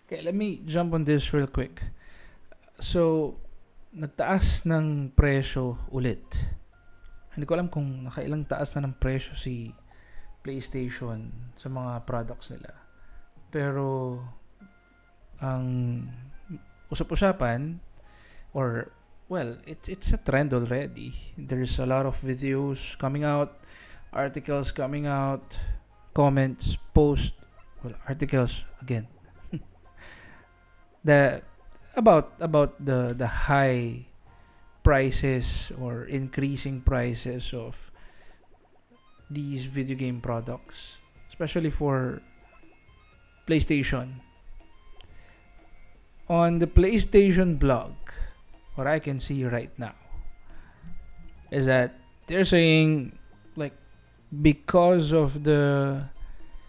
Okay, let me jump on this real quick. So, nagtaas ng presyo ulit. Hindi ko alam kung nakailang taas na ng presyo si PlayStation sa mga products nila. Pero, ang usap-usapan, or, well, it's a trend already. There's a lot of videos coming out, articles coming out, comments, posts, well, articles, again, the about the high prices or increasing prices of these video game products, especially for PlayStation. On the PlayStation blog, what I can see right now is that they're saying, like, because of the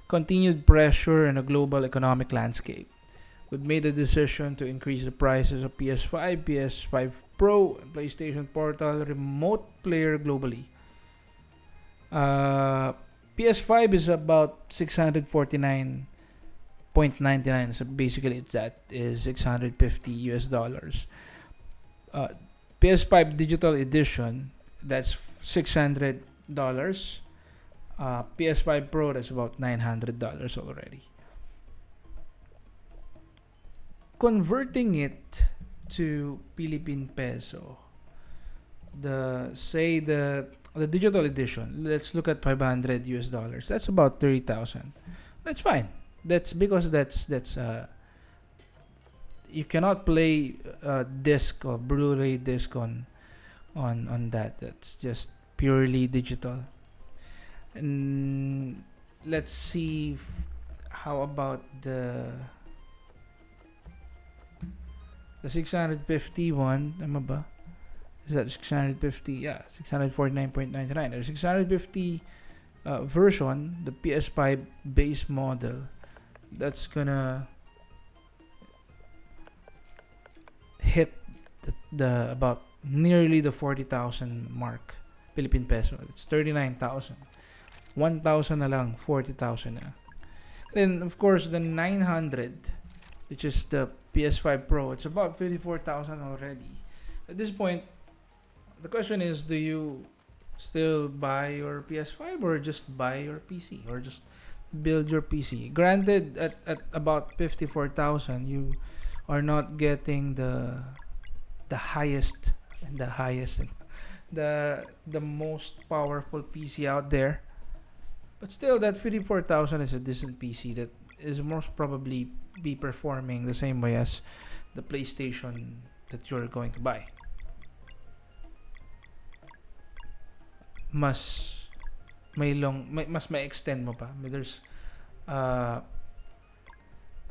continued pressure in a global economic landscape, we've made a decision to increase the prices of PS5, PS5 Pro, and PlayStation Portal Remote Player globally. PS5 is about 649.99. So basically, that is 650 US dollars. PS5 Digital Edition, that's $600. PS5 Pro, that's about $900 already. Converting it to Philippine peso, the digital edition, let's look at 500 US dollars. That's about 30,000. That's fine. That's because that's you cannot play disc or Blu-ray disc on that. That's just purely digital. And let's see how about the 650 one. Tama ba? Is that 650? Yeah, 649.99. The 650 version, the PS5 base model, that's gonna hit the about nearly the 40,000 mark Philippine peso. It's 39,000. 1,000 na lang, 40,000 na. Then of course the 900, which is the PS5 Pro, it's about 54,000 already. At this point, the question is, do you still buy your PS5 or just buy your PC or just build your PC? Granted, at about 54,000, you are not getting the highest the most powerful PC out there. But still, that 54,000 is a decent PC that is most probably be performing the same way as the PlayStation that you're going to buy. Mas mas may extend mo pa. There's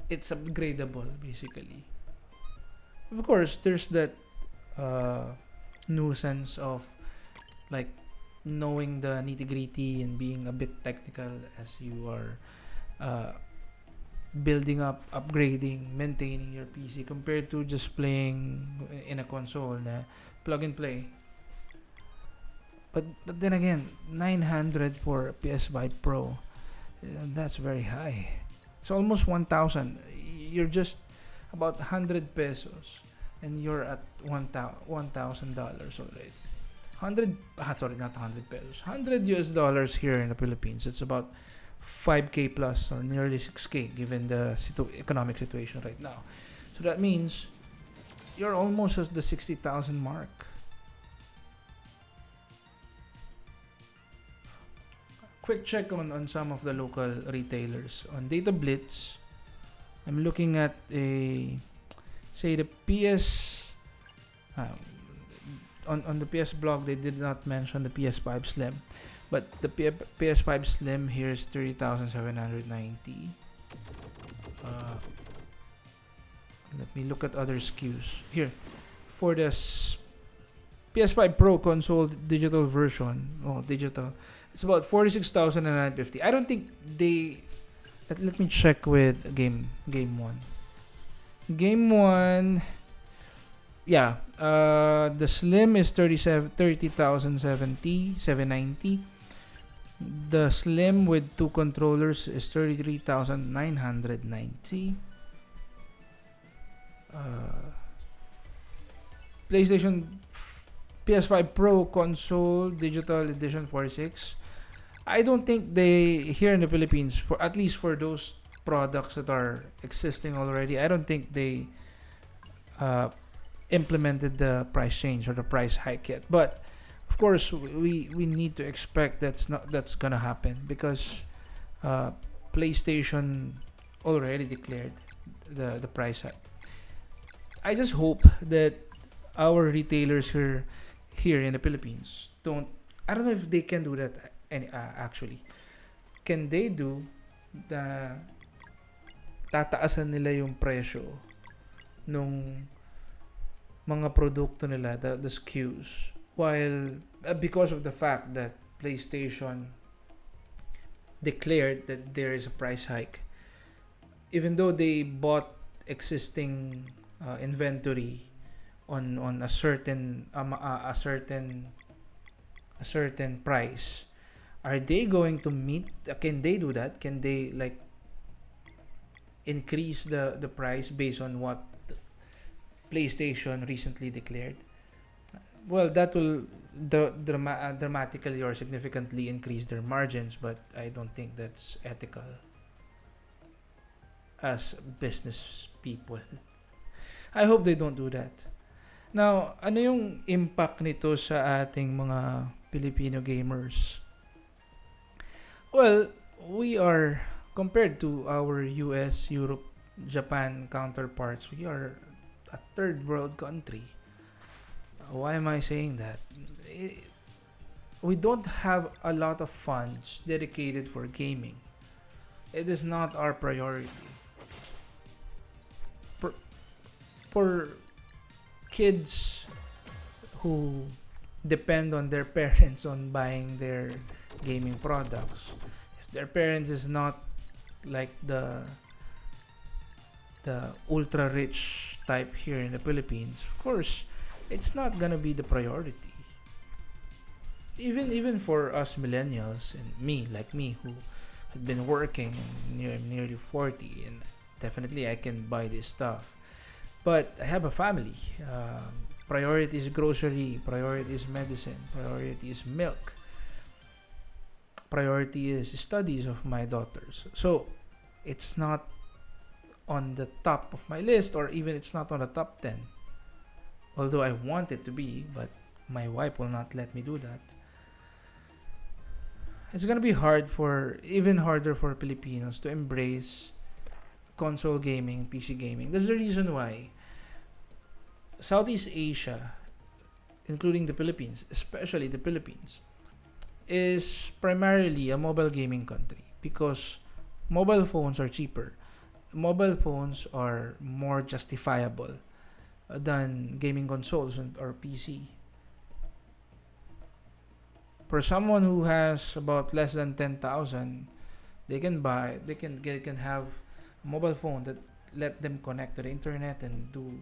it's upgradable basically. Of course, there's that nuisance of, like, knowing the nitty gritty and being a bit technical as you are building up, upgrading, maintaining your PC compared to just playing in a console na plug and play. But then again, 900 for PS5 Pro, that's very high. It's almost 1,000. You're just about 100 pesos and you're at $1,000 already. 100, sorry, not 100 pesos. 100 US dollars here in the Philippines. It's about 5K plus or nearly 6K given the economic situation right now. So that means you're almost at the 60,000 mark. Quick check on some of the local retailers. On Data Blitz, I'm looking at say the PS on the PS blog. They did not mention the PS5 Slim, but the PS5 Slim here is 30,790. Let me look at other SKUs here. For the PS5 Pro console digital version, digital, it's about 46,950. I don't think they. Let me check with Game One. Game One. Yeah, the Slim is 30,790. The Slim with two controllers is 33,990. uh, PlayStation PS5 Pro console digital edition 46. I don't think they here in the Philippines, for at least for those products that are existing already, I don't think they uh, implemented the price change or the price hike yet. But of course, we need to expect that's gonna happen because uh, PlayStation already declared the price hike. I just hope that our retailers here in the Philippines don't. I don't know if they can do that. Any actually, can they do the tataasan nila yung presyo nung mga produkto nila, the SKUs, while because of the fact that PlayStation declared that there is a price hike, even though they bought existing inventory on a certain price, are they going to meet? Can they do that? Can they like increase the price based on what PlayStation recently declared? Well, that will dramatically or significantly increase their margins, but I don't think that's ethical as business people. I hope they don't do that. Now, ano yung impact nito sa ating mga Filipino gamers? Well, we are, compared to our US, Europe, Japan counterparts, we are a third world country. Why am I saying that? We don't have a lot of funds dedicated for gaming. It is not our priority. For kids who depend on their parents on buying their gaming products, if their parents is not like the ultra rich type here in the Philippines, of course it's not gonna be the priority. Even for us millennials and me, like me, who had been working nearly 40, and definitely I can buy this stuff, but I have a family. Priority is grocery, priority is medicine, priority is milk, priority is studies of my daughters. So it's not on the top of my list, or even it's not on the top 10. Although I want it to be, but my wife will not let me do that. It's gonna be even harder for Filipinos to embrace console gaming, PC gaming. That's the reason why Southeast Asia, including the Philippines, especially the Philippines, is primarily a mobile gaming country because mobile phones are cheaper. Mobile phones are more justifiable than gaming consoles or PC. For someone who has about less than 10,000, they can have a mobile phone that let them connect to the internet and do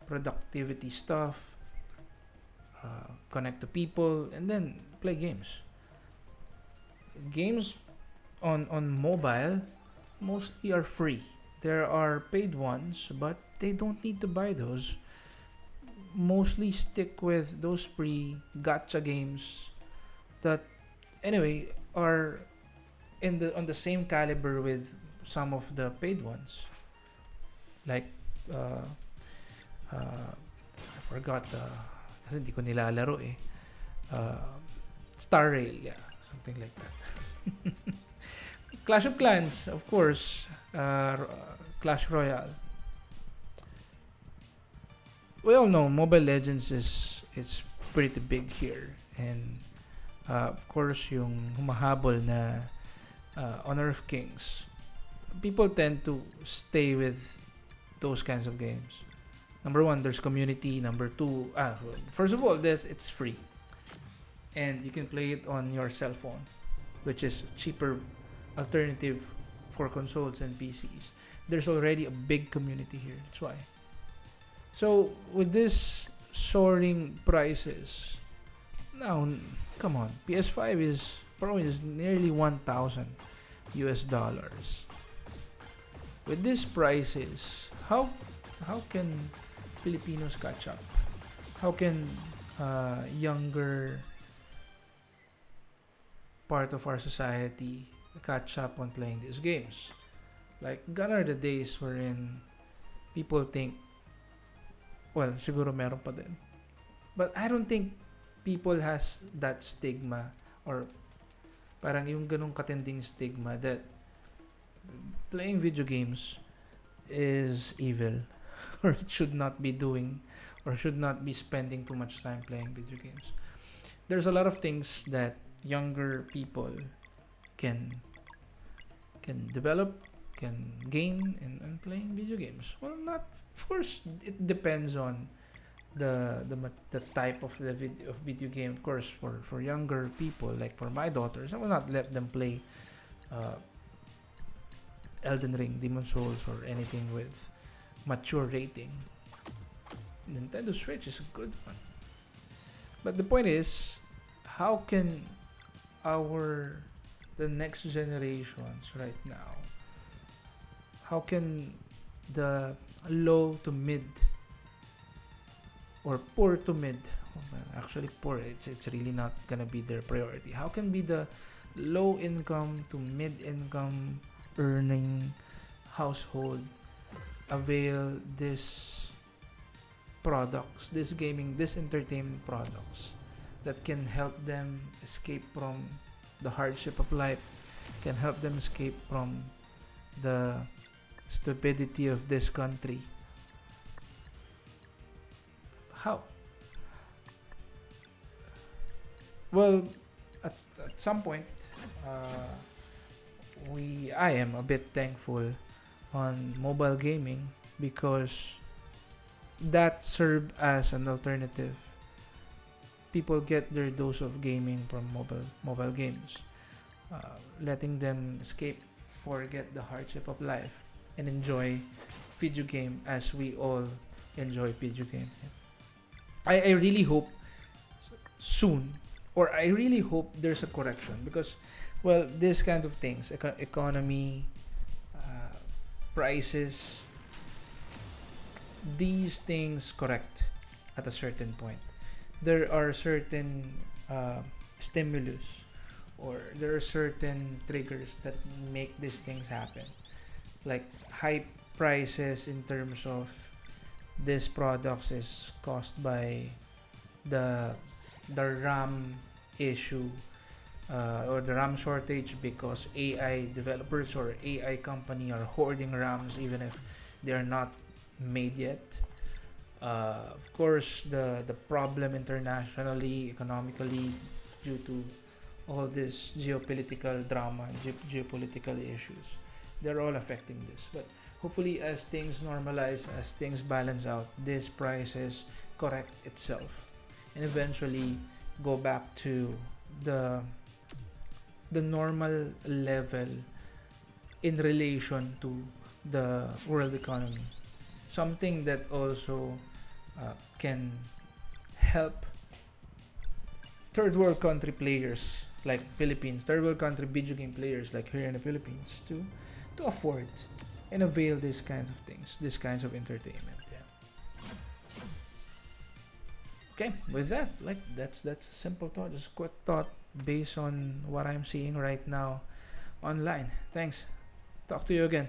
productivity stuff, connect to people, and then play games. Games on mobile mostly are free. There are paid ones, but they don't need to buy those. Mostly stick with those free gacha games that anyway are on the same caliber with some of the paid ones, like I forgot kasi hindi ko nilalaro eh. Star Rail, yeah, something like that. Clash of Clans, of course, Clash Royale. We all know Mobile Legends it's pretty big here, and of course yung humahabol na Honor of Kings. People tend to stay with those kinds of games. Number one, there's community. Number two, first of all, it's free, and you can play it on your cell phone, which is cheaper alternative for consoles and PCs. There's already a big community here. That's why. So with this soaring prices, now come on, PS5 is probably nearly 1,000 US dollars. With these prices, how how can Filipinos catch up? How can younger part of our society catch up on playing these games? Like, gone are the days wherein people think, well, siguro meron pa din. But I don't think people has that stigma, or parang yung ganong katinding stigma that playing video games is evil or it should not be doing or should not be spending too much time playing video games. There's a lot of things that younger people can develop, can gain in playing video games. Well, not, of course, it depends on the type of the video game. Of course, for younger people, like for my daughters, I will not let them play uh, Elden Ring, Demon Souls, or anything with mature rating. Nintendo Switch is a good one. But the point is, how can the next generations right now, how can the low to mid or poor to mid, actually poor, it's really not gonna be their priority. How can be the low income to mid income earning household avail this products, this gaming, this entertainment products that can help them escape from the hardship of life, can help them escape from the stupidity of this country? How? Well, at some point, I am a bit thankful on mobile gaming because that served as an alternative. People get their dose of gaming from mobile games, letting them escape, forget the hardship of life, and enjoy video game as we all enjoy video game. I really hope soon, or I really hope there's a correction because, well, this kind of things, economy, prices, these things correct at a certain point. There are certain stimulus, or there are certain triggers that make these things happen, like high prices in terms of these products is caused by the RAM issue, or the RAM shortage, because AI developers or AI company are hoarding RAMs even if they are not made yet. Of course, the problem internationally, economically, due to all this geopolitical drama and geopolitical issues, they're all affecting this. But hopefully, as things normalize, as things balance out, this prices correct itself and eventually go back to the normal level in relation to the world economy. Something that also can help third world country players like Philippines, third world country video game players like here in the Philippines to afford and avail these kinds of things, these kinds of entertainment. Yeah. Okay, with that, like that's a simple thought, just a quick thought based on what I'm seeing right now online. Thanks. Talk to you again.